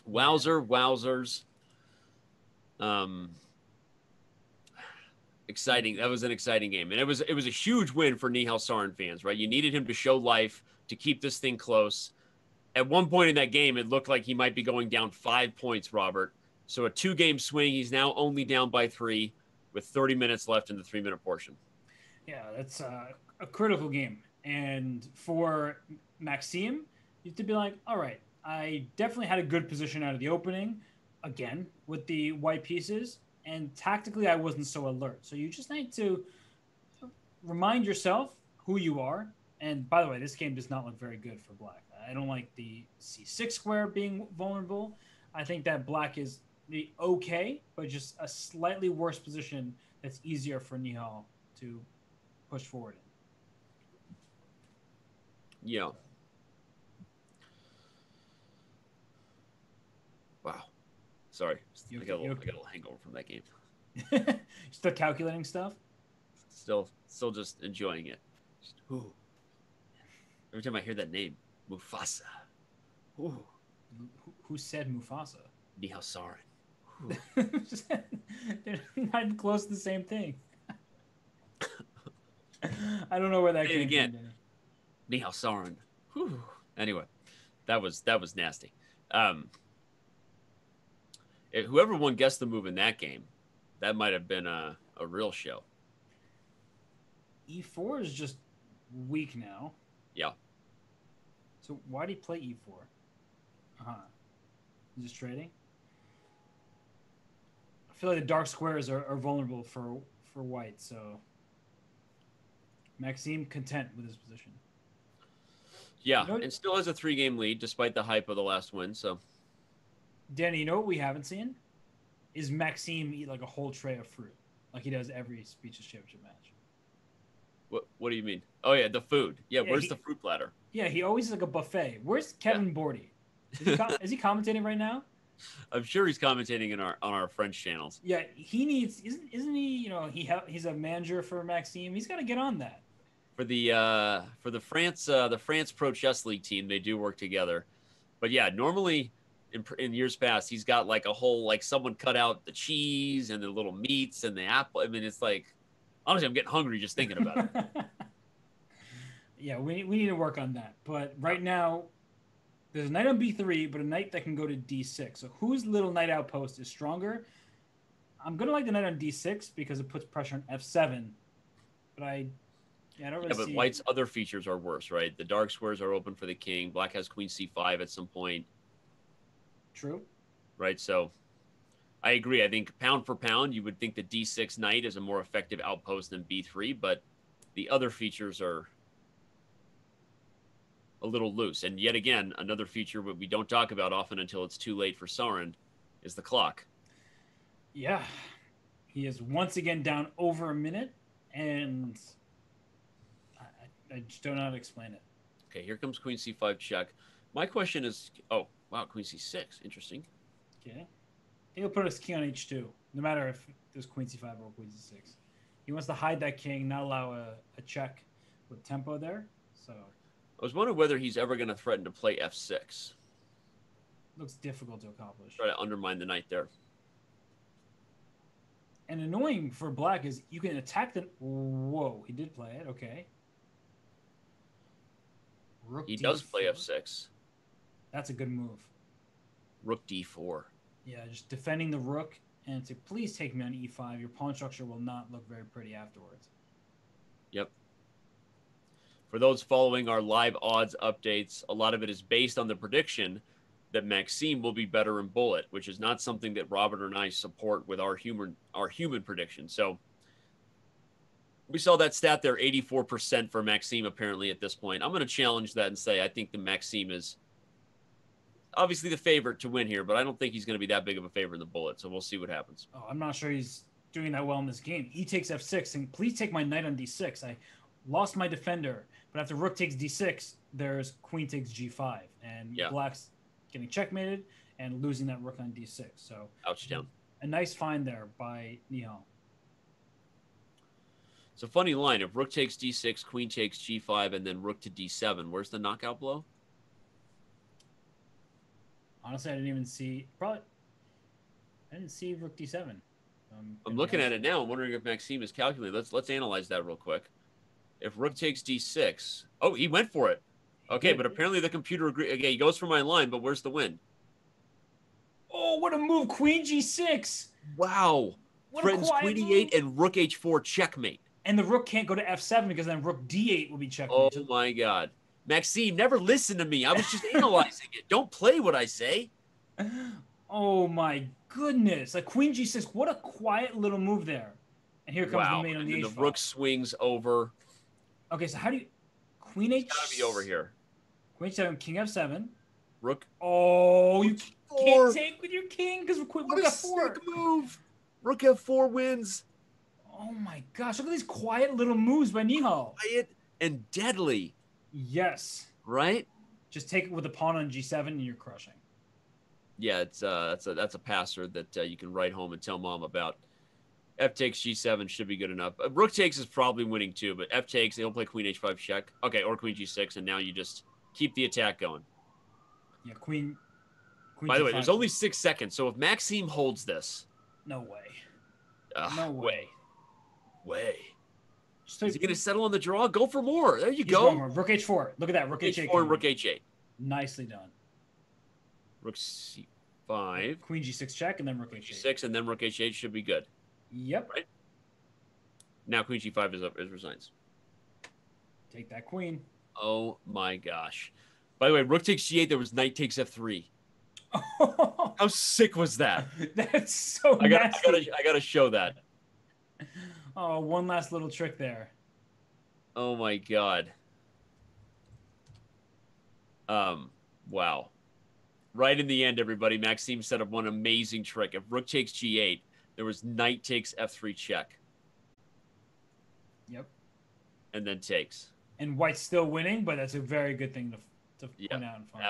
Wowzers. Um, Exciting. That was an exciting game. And it was a huge win for Nihal Sarin fans, right? You needed him to show life to keep this thing close. At one point in that game, it looked like he might be going down 5 points, Robert. So a 2-game swing. He's now only down by 3 with 30 minutes left in the 3-minute portion. Yeah, that's a critical game. And for Maxime, you have to be like, all right, I definitely had a good position out of the opening, again, with the white pieces. And tactically, I wasn't so alert. So you just need to remind yourself who you are. And by the way, this game does not look very good for black. I don't like the c6 square being vulnerable. I think that black is the okay, but just a slightly worse position that's easier for Nihal to push forward in. Yeah. Wow. Sorry. I got a little hangover from that game. Still calculating stuff? Still just enjoying it. Just, ooh. Every time I hear that name, Mufasa. Ooh. Who said Mufasa? Nihal Sarin. They're not even close to the same thing. I don't know where that came again. from. Nihal Sarin. Whew. Anyway, that was nasty. Whoever won Guess the Move in that game, that might have been a real show. E4 is just weak now. Yeah. So why did he play E4? He's just trading? I feel like the dark squares are vulnerable for white, so Maxime content with his position. Yeah, and still has a 3-game lead despite the hype of the last win, so. Danny, you know what we haven't seen? Is Maxime eat like a whole tray of fruit, like he does every Speeches Championship match. What do you mean? Oh, yeah, the food. Yeah, where's the fruit platter? Yeah, he always is like a buffet. Where's Kevin Bordy? Is he commentating right now? I'm sure he's commentating on our French channels. Yeah, he needs isn't he? You know, he's a manager for Maxime. He's got to get on that. For the France Pro Chess League team, they do work together. But yeah, normally in years past, he's got like a whole like someone cut out the cheese and the little meats and the apple. I mean, it's like honestly, I'm getting hungry just thinking about it. Yeah, we need to work on that. But right now, there's a knight on b3, but a knight that can go to d6. So whose little knight outpost is stronger? I'm gonna like the knight on d6 because it puts pressure on f7. But I don't really see. White's other features are worse, right? The dark squares are open for the king. Black has queen c5 at some point. True. Right, so I agree. I think pound for pound, you would think the d6 knight is a more effective outpost than b3, but the other features are a little loose. And yet again, another feature that we don't talk about often until it's too late for Sarin is the clock. Yeah. He is once again down over a minute, and I just don't know how to explain it. Okay, here comes queen c5 check. My question is, oh, wow, queen c6. Interesting. Okay. He'll put his king on h2, no matter if there's queen c5 or queen c6. He wants to hide that king, not allow a check with tempo there. So I was wondering whether he's ever going to threaten to play f6. Looks difficult to accomplish. Try to undermine the knight there. And annoying for black is you can attack the... Whoa, he did play it. Okay. Rook he D4. Does play f6. That's a good move. Rook d4. Yeah, just defending the rook and to please take me on e5. Your pawn structure will not look very pretty afterwards. Yep. For those following our live odds updates, a lot of it is based on the prediction that Maxime will be better in bullet, which is not something that Robert and I support with our human prediction. So we saw that stat there, 84% for Maxime apparently at this point. I'm going to challenge that and say I think the Maxime is obviously the favorite to win here, but I don't think he's going to be that big of a favorite in the bullet. So we'll see what happens. Oh, I'm not sure he's doing that well in this game. He takes f6, and please take my knight on d6. I lost my defender, but after rook takes d6, there's queen takes g5, and black's getting checkmated and losing that rook on d6. So ouch down. A nice find there by Nihal. It's a funny line. If rook takes d6, queen takes g5, and then rook to d7, where's the knockout blow? Honestly, I didn't even see. Probably, I didn't see Rook D7. I'm looking at it now. I'm wondering if Maxime is calculating. Let's analyze that real quick. If Rook takes D6, oh, he went for it. Okay, but apparently the computer agreed. Okay, he goes for my line, but where's the win? Oh, what a move! Queen G6. Wow. What Threatens a quiet Queen move. E8 and Rook H4 checkmate. And the Rook can't go to F7 because then Rook D8 will be Oh checkmate. my God. Maxime, never listen to me. I was just analyzing it. Don't play what I say. Oh my goodness! Like Queen G6. What a quiet little move there. And here comes the Wow. mate on And the then H the file. Rook swings over. Okay, so how do you Queen H? It's gotta be over here. Queen H7, King F7. Rook. Oh, you can't Four. take with your king because Rook What a F4. sick move. Rook F4 wins. Oh my gosh! Look at these quiet little moves by Nihal. Quiet and deadly. Yes. Right? Just take it with the pawn on G7 and you're crushing. Yeah, it's that's a passer that you can write home and tell mom about. F takes G7 should be good enough. Rook takes is probably winning too, but F takes, they'll play Queen H5 check. Okay, or Queen G6, and now you just keep the attack going. Yeah, Queen By the way, G5. there's only 6 seconds, so if Maxime holds this, No way. No way. Is he going to settle on the draw? Go for more. There you He's go. going more. Rook H4. Look at that. Rook H8. H4 and Rook H8. Nicely done. Rook C5. Queen G6 check and then Rook H8. G6 and then Rook H8 should be good. Yep. Right? Now Queen G5 is resigns. Take that queen. Oh my gosh. By the way, Rook takes G8, there was Knight takes F3. How sick was that? That's so nasty. I gotta show that. Oh, one last little trick there. Oh my God. Wow. Right in the end, everybody, Maxime set up one amazing trick. If Rook takes G8, there was Knight takes F3 check. Yep. And then takes. And White's still winning, but that's a very good thing to point out and find.